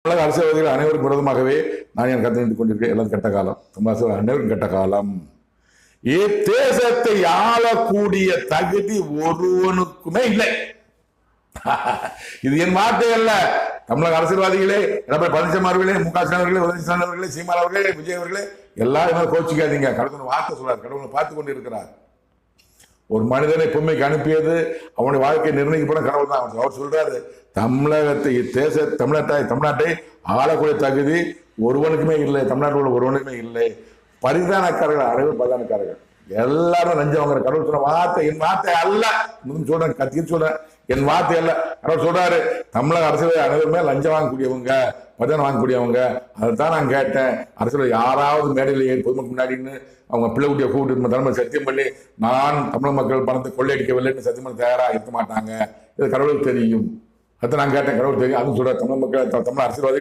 தமிழக அரசியல்வாதிகள் அனைவருக்கும் விரோதமாகவே நான் என் கருத்து கொண்டிருக்கேன். எல்லாம் கெட்ட காலம். தமிழக அனைவரும் கெட்ட காலம். தேசத்தை ஆளக்கூடிய தகுதி ஒருவனுக்குமே இல்லை. இது என் வார்த்தை அல்ல. தமிழக அரசியல்வாதிகளே, எடப்பாடி பழனிசாமி அவர்களே, மு க ஸ்டாலின் அவர்களே, உதயநிதி அவர்களே, சீமான் அவர்களே, விஜய் அவர்களே, எல்லாரும் கோச்சிக்காதீங்க. கடவுள் வார்த்தை சொல்றாரு. கடவுளை பார்த்து கொண்டு இருக்கிறார். ஒரு மனிதனை பொம்மைக்கு அனுப்பியது அவனுடைய வாழ்க்கையை நிர்ணயிக்கப்பட கடவுள் தான். அவர் சொல்றாரு, தமிழகத்தை தமிழ்நாட்டை ஆளக்கூடிய தகுதி ஒருவனுக்குமே இல்லை. தமிழ்நாட்டில் உள்ள ஒருவனுக்குமே இல்லை. பரிதானக்காரர்கள் அனைவரும் பரிதானக்காரர்கள். எல்லாரும் லஞ்சம் வாங்குற கடவுள் சொன்ன வார்த்தை என் வார்த்தை அல்ல. சொல்றேன், கத்தி சொல்றேன், என் வார்த்தை அல்ல. கடவுள் சொல்றாரு, தமிழக அரசியல் அனைவருமே லஞ்சம் வாங்கக்கூடியவங்க, பரிதானம் வாங்கக்கூடியவங்க. அதைத்தான் நான் கேட்டேன். அரசியல் யாராவது மேடையில் ஏறி பொதுமக்கள் முன்னாடின்னு அவங்க பிள்ளை குட்டியை கூப்பிட்டு தலைமை சத்தியம் பண்ணி நான் தமிழ் மக்கள் பணத்தை கொள்ளையடிக்கவில்லைன்னு சத்தியம் பண்ண தயாரா இருக்க மாட்டாங்க. இது கடவுளுக்கு தெரியும். அதை நான் கேட்டேன். கடவுள் தெரியும். அதுவும் சொல்ற தமிழ் மக்கள் தமிழ் அரசியல்வாதி